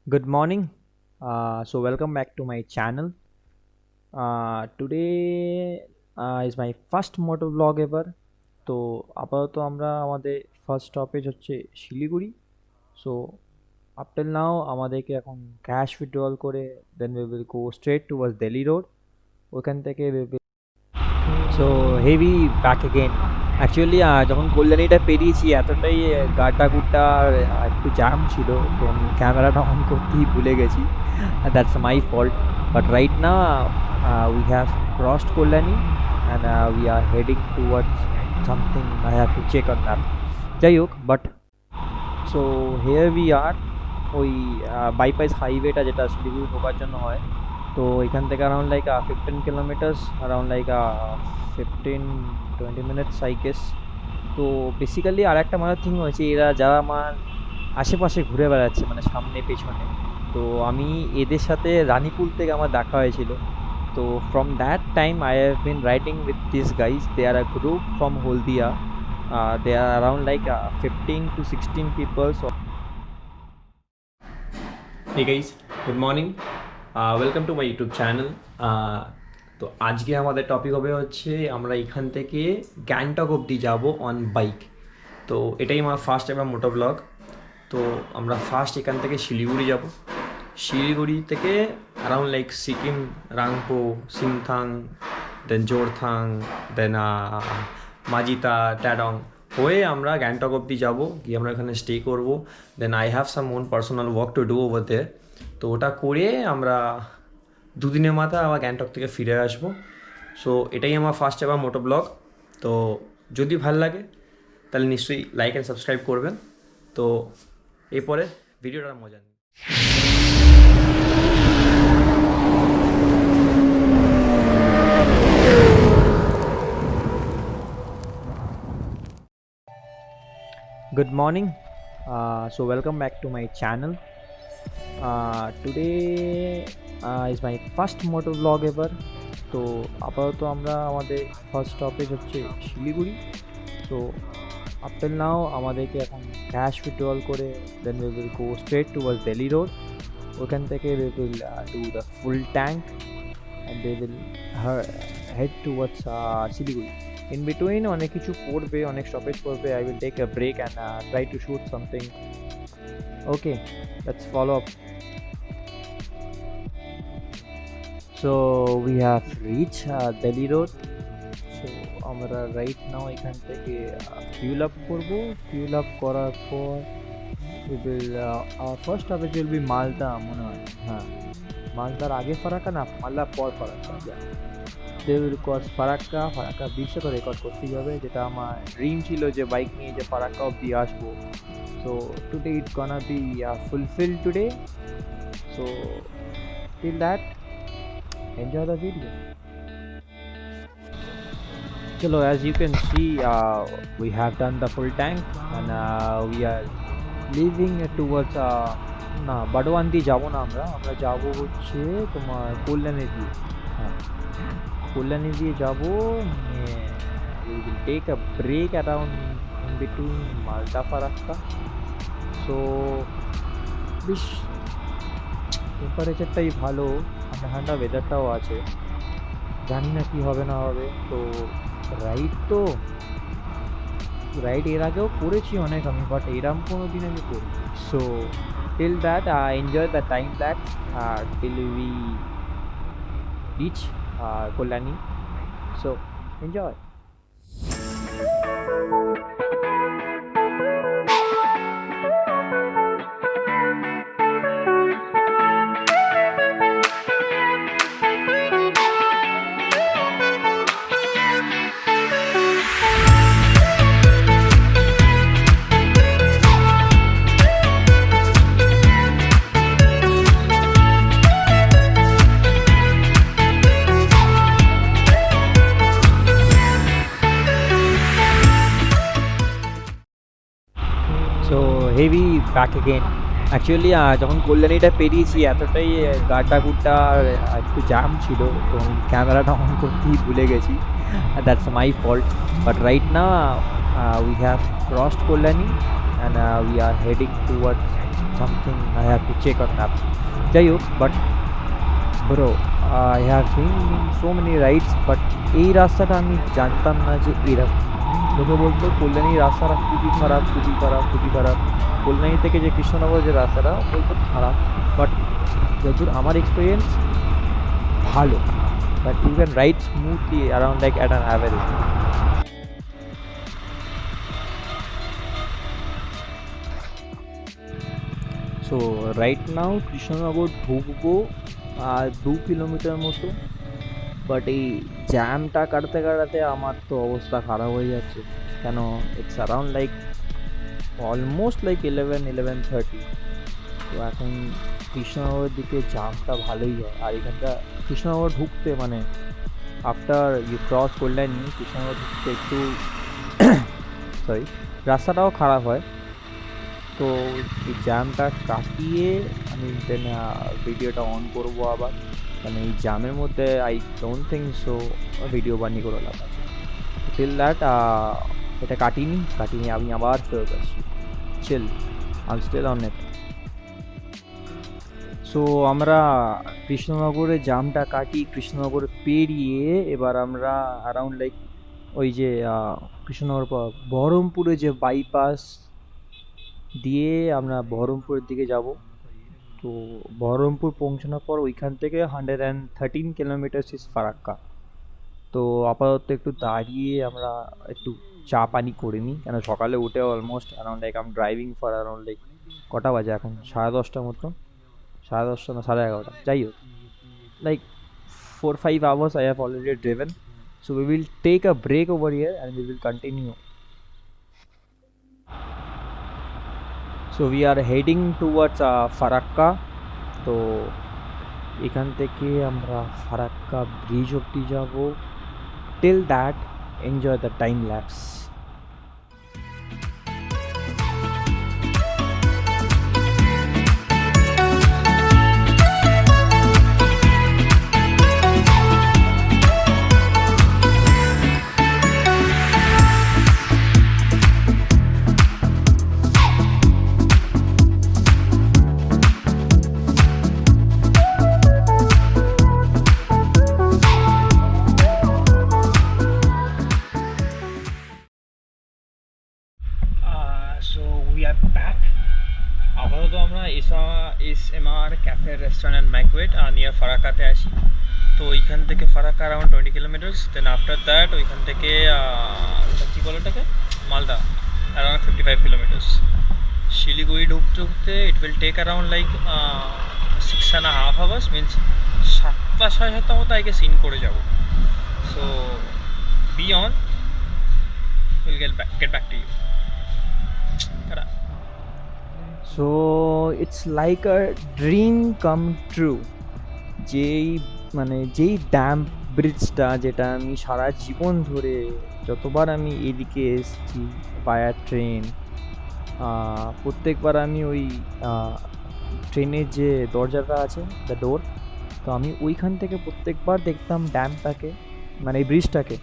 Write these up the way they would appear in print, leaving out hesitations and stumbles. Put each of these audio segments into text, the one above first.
Good morning. So welcome back to my channel. Today is my first motor vlog ever. তো আপাতত আমরা আমাদের first stoppage হচ্ছে Siliguri. So up till now আমাদেরকে এখন ক্যাশ উইথড্রল করে then we will go straight towards Delhi road. ওখান থেকে so heavy back again. Actually যখন কল্যাণীটা পেরিয়েছি এতটাই গাড্ডা গুড্ডা আর একটু জ্যাম ছিল, তো আমি ক্যামেরাটা অন করতেই ভুলে গেছি। That's my fault. But right now we have crossed Kalyani and we are heading towards something I have to check on map. যাই হোক, but so here we are ওই বাইপাস হাইওয়েটা যেটা শিলিগুড়ি ঢোকার জন্য হয়, তো এখান থেকে around like 15 kilometres, around like 15-20 minutes I guess. তো বেসিক্যালি আর একটা মজার থিং হয়েছে, এরা যারা আমার আশেপাশে ঘুরে বেড়াচ্ছে মানে সামনে পেছনে, তো আমি এদের সাথে রানীপুল থেকে আমার দেখা হয়েছিল। তো from that time I have been riding with this guys. They are a group from Haldia. They are around like 15 to 16 people. So Hey guys, good morning. Welcome to my YouTube channel. তো আজকে আমাদের topic হবে হচ্ছে আমরা এখান থেকে গ্যাংটক অবধি যাব অন বাইক। তো এটাই আমার ফার্স্ট এবার মোটো ব্লগ। তো আমরা ফার্স্ট এখান থেকে শিলিগুড়ি যাব। শিলিগুড়ি থেকে অ্যারাউন্ড লাইক সিকিম, রাংপো, সিংথাং, দেন জোরথাং, দেন মাজিতা, ট্যাডং হয়ে আমরা গ্যাংটক অবধি যাব, গিয়ে আমরা এখানে স্টে করব। Then I have some own personal work to do over there. তো ওটা করে আমরা দুদিনের মাথায় আবার গ্যাংটক থেকে ফিরে আসবো। সো এটাই আমার ফার্স্ট এবার মোটো ব্লগ। তো যদি ভালো লাগে তাহলে নিশ্চয়ই লাইক অ্যান্ড সাবস্ক্রাইব করবেন। তো এরপরে ভিডিওটার মজা নিন। good morning. So welcome back to my channel. Today is my first motor vlog ever. তো আপাতত আমরা আমাদের ফার্স্ট স্টপেজ হচ্ছে Siliguri. So up till now আমাদেরকে এখন ক্যাশ উইথড্রল করে then we will go straight towards Delhi road. ওখান থেকে we will do the full tank and they will head towards Siliguri. In between অনেক কিছু পড়বে, অনেক স্টপেজ পড়বে। I will take a break and try to shoot something. Okay, let's follow up. So we have reached Delhi Road. So আমরা right now এখান থেকে fuel up করব। fuel up করার পর we will our first stoppage will be Malda মনে হয়। হ্যাঁ, মালদার আগে ফারাক্কা না মালদার পর Farakka. they will cross Farakka ব্রিজটা তো রেকর্ড করতেই হবে, যেটা আমার ড্রিম ছিল যে বাইক নিয়ে যে ফারাক্কা অব্দি আসবো। So today it's গনা B fulfil today. So till that enjoy the video. Chalo, as you can see, we have done the full tank and we are leaving towards না বাডোয়ান্দি যাবো না, আমরা যাবো হচ্ছে তোমার কল্যাণী দিয়ে। হ্যাঁ, কল্যাণী দিয়ে যাবো। we will take a break around in between Malda Farakka. So বেশ টেম্পারেচারটাই ভালো, ঠান্ডা ঠান্ডা ওয়েদারটাও আছে। জানি না কি হবে না হবে। তো রাইড এর আগেও করেছি অনেক আমি, বাট এরম কোনো দিন আমি করি। So till that enjoy the time that till we reach Kalyani. So enjoy. So heavy back again. Actually যখন কল্যাণীটা পেরিয়েছি এতটাই গাড্ডা গুড্ডা আর একটু জ্যাম ছিল, তো আমি ক্যামেরাটা অন করতেই ভুলে গেছি। That's my fault. But right now we have crossed Kalyani and we are heading towards something I have to check on maps. যাই হোক, but bro, I have been in so many rides, but এই রাস্তাটা আমি জানতাম না যে এরকম। লোকে বলতো কল্যাণীর রাস্তাটা খুবই খারাপ, খুবই খারাপ, খুবই খারাপ। কল্যাণী থেকে যে কৃষ্ণনগর যে রাস্তাটা বলতো খারাপ, বাট যতদূর আমার এক্সপিরিয়েন্স ভালো, but you can ride smoothly around like at an average. So right now Krishnanagar ঢুকবো আর 2 কিলোমিটার মতো, বাট এই জ্যামটা কাটতে কাটাতে আমার তো অবস্থা খারাপ হয়ে যাচ্ছে। কেন, it's around like almost like 11-11:30। তো এখন কৃষ্ণনগরের দিকে জ্যামটা ভালোই হয়। আর এখানটা কৃষ্ণনগর ঢুকতে মানে after you cross Kalyani, Krishnanagar ঢুকতে একটু সরি রাস্তাটাও খারাপ হয়। তো এই জ্যামটা কাটিয়ে আমি দেন ভিডিওটা অন করবো আবার, মানে এই জ্যামের মধ্যে I don't think so video বানিয়ে করে লাভ আছে। টিল দ্যাট এটা কাটিনি আমি আবার ফেরত আসছি। Chill, I still on it. So আমরা কৃষ্ণনগরে জ্যামটা কাটি, কৃষ্ণনগর পেরিয়ে এবার আমরা অ্যারাউন্ড লাইক ওই যে কৃষ্ণনগর পর বহরমপুরে যে বাইপাস দিয়ে আমরা বহরমপুরের দিকে যাব। তো বহরমপুর পৌঁছানোর পর ওইখান থেকে 113 কিলোমিটার ইজ ফারাক্কা। তো আপাতত একটু দাঁড়িয়ে আমরা একটু চা পানি করে নিই, কেন সকালে উঠে almost around like um driving for around like কটা বাজে এখন, 10:30 মতো, 10:30 না 11:30, যাই হোক, like 4-5 hours I have already driven. So we will take a break over here and we will continue. So we are heading towards Farakka. তো এখান থেকে আমরা ফারাক্কা ব্রিজ অব্দি যাব। Till that enjoy the time lapse. So we are back. আপাতত আমরা SMR cafe restaurant and banquet near ফারাক্কাতে আসি। তো ওইখান থেকে Farakka around 20 kilometres. Then after that ওইখান থেকে কী বলে ওটাকে, মালদা অ্যারাউন্ড 55 কিলোমিটার্স। শিলিগুড়ি ঢুকতে ঢুকতে it will take around like 6.5 hours, means 7টা-7:30 মতো আগে সিন করে যাব। So be on, will get back to you. So it's like a dream come true. যেই ড্যাম ব্রিজটা, যেটা আমি সারা জীবন ধরে যতবার আমি এদিকে এসেছি বায়া ট্রেন, প্রত্যেকবার আমি ওই ট্রেনের যে দরজাটা আছে, দ্য ডোর, তো আমি ওইখান থেকে প্রত্যেকবার দেখতাম ড্যামটাকে, মানে এই ব্রিজটাকে,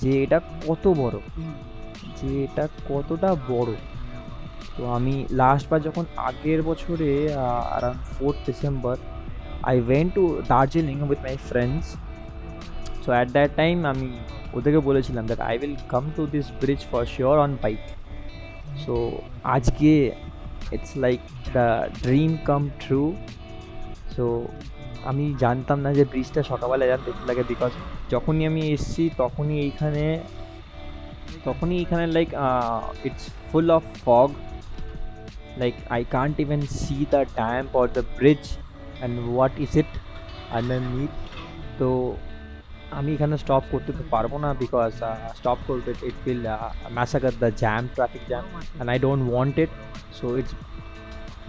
যে এটা কত বড়, যে এটা কতটা বড়। তো আমি লাস্টবার যখন আগের বছরে around 4th December I went to Darjeeling with my friends. So at that time আমি ওদেরকে বলেছিলাম that I will come to this bridge for sure on bike. So আজকে it's like the dream come true. So আমি জানতাম না যে ব্রিজটা সকালবেলা যেন দেখতে লাগে, বিকজ যখনই আমি এসেছি তখনই এইখানে like it's full of fog. Like I can't even see the dam or the bridge and what is it underneath. তো আমি এখানে স্টপ করতে তো পারবো না, বিকজ স্টপ করতে it will massacre the traffic jam and I don't want it. So it's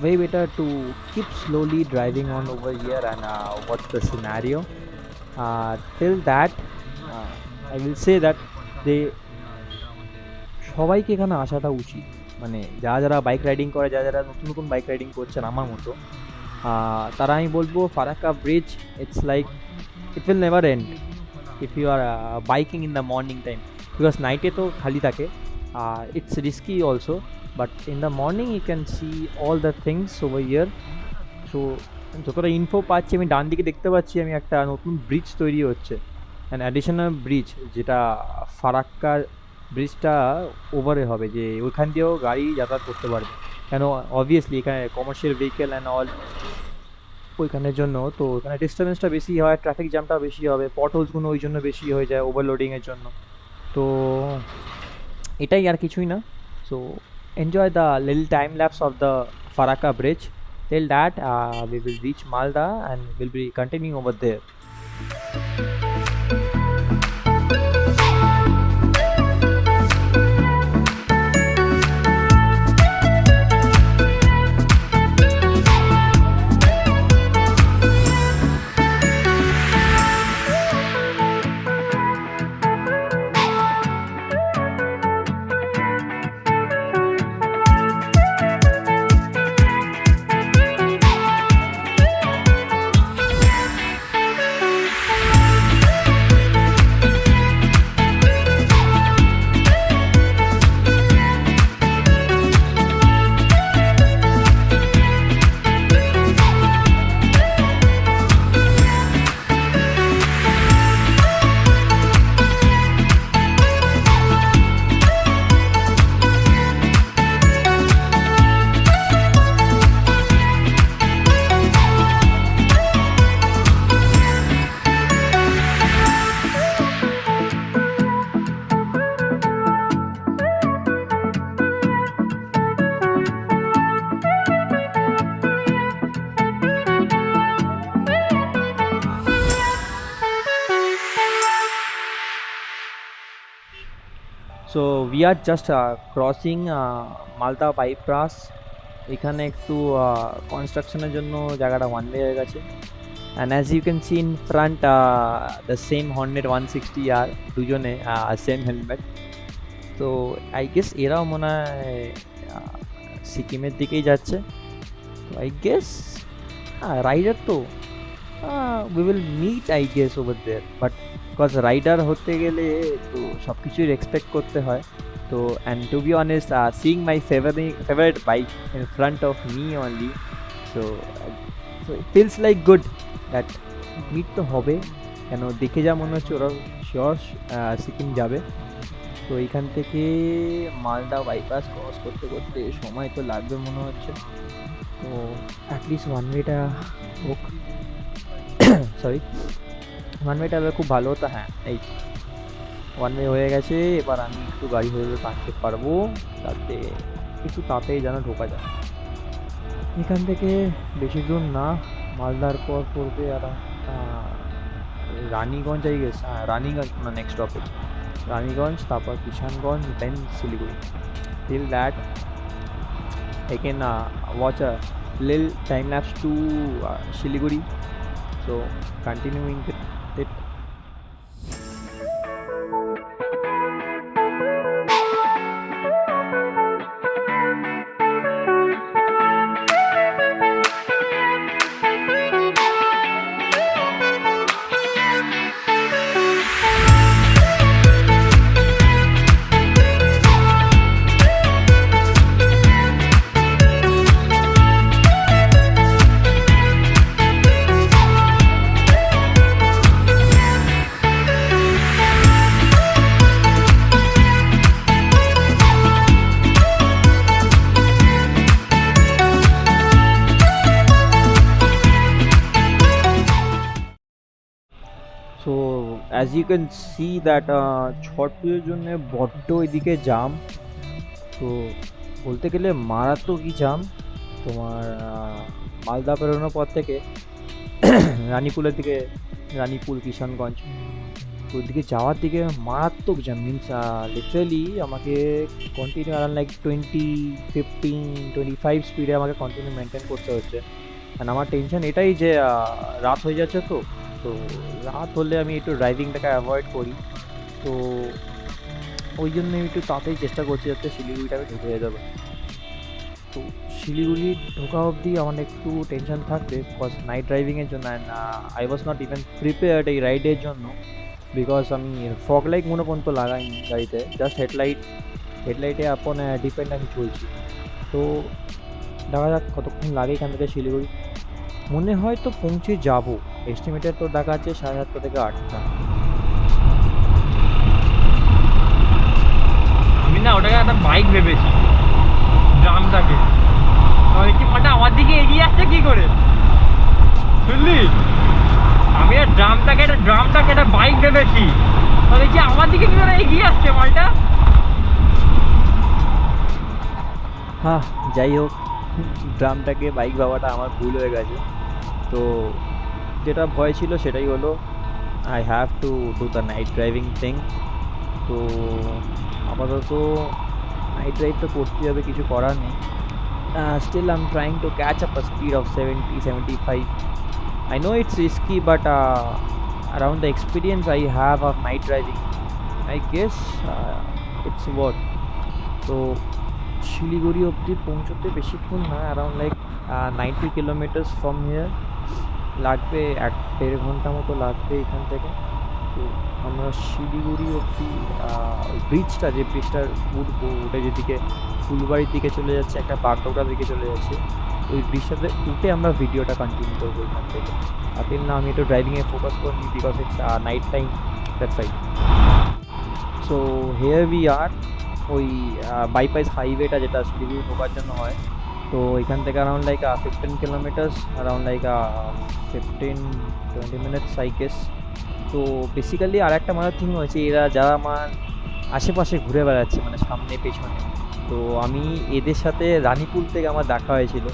way better to keep slowly driving on over here and watch the scenario. Till that I will say that সবাইকে এখানে আসাটা উচিত, মানে যারা bike riding করে, যারা নতুন bike riding করছেন আমার মতো, তারা আমি বলবো Farakka bridge, it's like it will never end if you are biking in the morning time, because নাইটে তো খালি থাকে, it's risky also. But in the morning you can see all the things over here. So যতটা info পাচ্ছি, আমি ডান দিকে দেখতে পাচ্ছি আমি একটা নতুন ব্রিজ তৈরি হচ্ছে, অ্যান অ্যাডিশনাল ব্রিজ, যেটা ফারাক্কা ব্রিজটা ওভারে হবে, যে ওইখান দিয়েও গাড়ি যাতায়াত করতে পারবে। কেন, অবভিয়াসলি এখানে কমার্শিয়াল ভেহিকেল অ্যান্ড অল ওইখানের জন্য, তো ওখানে ডিস্টার্বেন্সটা বেশি হয়, ট্রাফিক জ্যামটা বেশি হবে, পটহোলসগুলো ওই জন্য বেশি হয়ে যায় ওভারলোডিংয়ের জন্য। তো এটাই আর কিছুই না। So enjoy the little time lapse of the Farakka bridge. Till that, we will reach Malda and we'll be continuing over there. So we are just crossing Malda bypass. এখানে একটু কনস্ট্রাকশনের জন্য জায়গাটা ওয়ান ওয়ে হয়ে গেছে। And as you can see in front the same Hornet 160 আর দুজনে same helmet. তো আই গেস এরাও মনে হয় সিকিমের দিকেই যাচ্ছে। তো আই গেস রাইডার তো we will meet I guess over there, but because rider হতে গেলে তো সব কিছুই রেসপেক্ট করতে হয়। তো and two B honest, seeing my favourite bike in front of me only, so so it feels like good that meet তো হবে। কেন, দেখে যা মনে হচ্ছে ওরা শিওর সিকিম যাবে। তো এইখান থেকে মালদা বাইপাস ক্রস করতে করতে সময় তো লাগবে মনে হচ্ছে। তো অ্যাটলিস্ট ওয়ান ওয়েটা হোক, সরি ওয়ান ওয়েটা হলে খুব ভালো হতো। হ্যাঁ, এই ওয়ান ওয়ে হয়ে গেছে, এবার আমি একটু গাড়ি হয়ে টানতে পারবো, তাতে একটু তাড়াতাড়ি যেন ঢোকা যায়। এখান থেকে বেশি দূর না, মালদার পর পড়বে আর রানীগঞ্জ আই গেছে। হ্যাঁ, রানীগঞ্জ না নেক্সট স্টপেজ রানীগঞ্জ, তারপর Kishanganj, then Siliguri. Till that I can watch a little time lapse to Shiliguri. So continuing with it. So as you can see that Chhath পুজোর জন্য বড্ড এদিকে জাম। তো বলতে গেলে মারাত্মকই জাম। তোমার মালদা পেরোনোর পর থেকে রানীপুলের দিকে, রানীপুল কিষানগঞ্জ ওইদিকে যাওয়ার দিকে মারাত্মক জাম। মিনস লিটারেলি আমাকে কন্টিনিউ অ্যারাউন্ড লাইক 20-15-25 স্পিডে আমাকে কন্টিনিউ মেনটেন করতে হচ্ছে। অ্যান্ড আমার টেনশন এটাই যে রাত হয়ে যাচ্ছে। তো তো রাত হলে আমি একটু ড্রাইভিংটাকে অ্যাভয়েড করি। তো ওই জন্য আমি একটু তাড়াতাড়ি চেষ্টা করছি যাতে শিলিগুড়িটাকে ঢুকে যেতে পারি। তো শিলিগুড়ি ঢোকা অবধি আমার একটু টেনশন থাকবে, বিকজ নাইট ড্রাইভিংয়ের জন্য। And I was not even prepared এই রাইডের জন্য, বিকজ আমি ফগ লাইট মনে পর্যন্ত লাগাইনি গাড়িতে, জাস্ট হেডলাইট হেডলাইটে আপন ডিপেন্ড আমি চলছি। তো দেখা যাক কতক্ষণ লাগে এখান থেকে শিলিগুড়ি। মনে হয় তো পৌঁছে যাব, এস্টিমেটেড তো দেখাচ্ছে 7:30 থেকে 8টা। আমি না ওটাকে একটা বাইক ভেবেছি, ড্রামটাকে। তাহলে কি মাটা আমার দিকে এগিয়ে আসছে কি করে, শুনলি? আমি আর ড্রামটাকে একটা বাইক ভেবেছি, তাহলে কি আমার দিকে কি করে এগিয়ে আসছে মালটা? হ্যাঁ, যাই হোক, ড্রামটাকে বাইক ভাবাটা আমার ভুল হয়ে গেছে। তো যেটা ভয় ছিল সেটাই হলো, I have to do the night driving thing. তো আপাতত নাইট ড্রাইভ তো করতেই হবে, কিছু করার নেই। Still I'm trying to catch up a speed of 70-75. I know it's risky, but around the experience I have of night driving, I guess it's worth. তো শিলিগুড়ি অবধি পৌঁছতে বেশিক্ষণ না, around like 90 kilometres from here. লাগবে 1-1.5 ঘন্টা মতো লাগবে এখান থেকে। তো আমরা শিলিগুড়ি অবধি ব্রিজটা, যে ব্রিজটার উঠবো, উঠে যেদিকে ফুলবাড়ির দিকে চলে যাচ্ছে, একটা বাগডোগরার দিকে চলে যাচ্ছে, ওই ব্রিজটাতে উঠে আমরা ভিডিওটা কন্টিনিউ করবো এখান থেকে। আর না আমি একটু ড্রাইভিংয়ে ফোকাস করিনি, because it's night time, that's right. So here we are, ওই বাইপাস হাইওয়েটা যেটা শিলিগুড়ি ঢোকার জন্য হয়, তো এখান থেকে around like 15 kilometres, around like 15-20 minutes I guess. তো বেসিক্যালি আর একটা মজার থিং হয়েছে, এরা যারা আমার আশেপাশে ঘুরে বেড়াচ্ছে, মানে সামনে পেছনে, তো আমি এদের সাথে রানীপুর থেকে আমার দেখা হয়েছিল।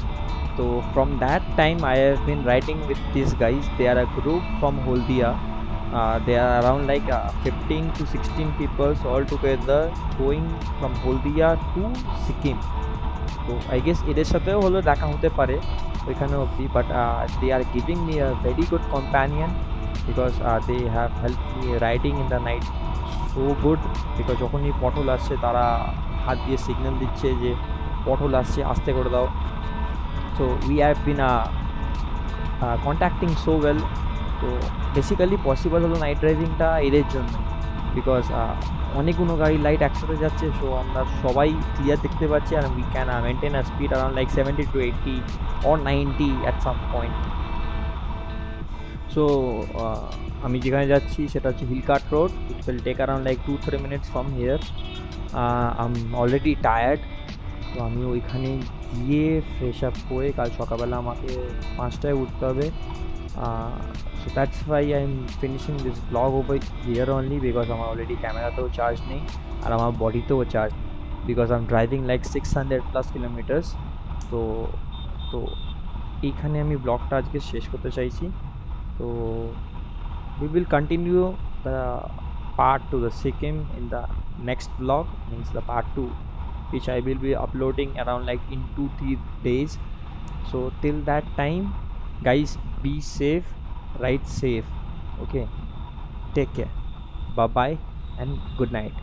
তো from that time I have been riding with this guys. They are a group from Haldia. They are around like 15 to 16 people all together going from Holdia to Sikkim. তো আই গেস এদের সাথেও হলো দেখা হতে পারে ওইখানে অবধি, but they are giving me a very good companion, because they have help me riding in the night so good. Because যখনই পটল আসছে তারা হাত দিয়ে সিগন্যাল দিচ্ছে যে পটল আসছে, আস্তে করে দাও। So we have been contacting so well. তো বেসিক্যালি পসিবল হলো নাইট ড্রাইভিংটা এদের জন্য, বিকজ অনেকগুলো গাড়ির লাইট একসাথে যাচ্ছে, সো আমরা সবাই ক্লিয়ার দেখতে পাচ্ছি, আর we can maintain a speed around like 70 to 80 or 90 at some point. So আমি যেখানে যাচ্ছি সেটা হচ্ছে Hill Cart road. It will take around like 2-3 minutes from here. I am already tired. তো আমি ওইখানে গিয়ে ফ্রেশ আপ করে কাল সকালবেলা আমাকে 5টায় উঠতে হবে। So that's why I'm finishing this vlog over here only, because আমার অলরেডি ক্যামেরাতেও চার্জ নেই আর আমার বডিতেও charge, because I am driving like 600+ kilometres. তো তো এইখানে আমি ব্লগটা আজকে শেষ করতে চাইছি। তো we will continue the part to the Sikkim in the next vlog, means the part 2, which I will be uploading around like in 2-3 days. So till that time, guys, be safe, ride safe, okay? Take care, bye bye and good night.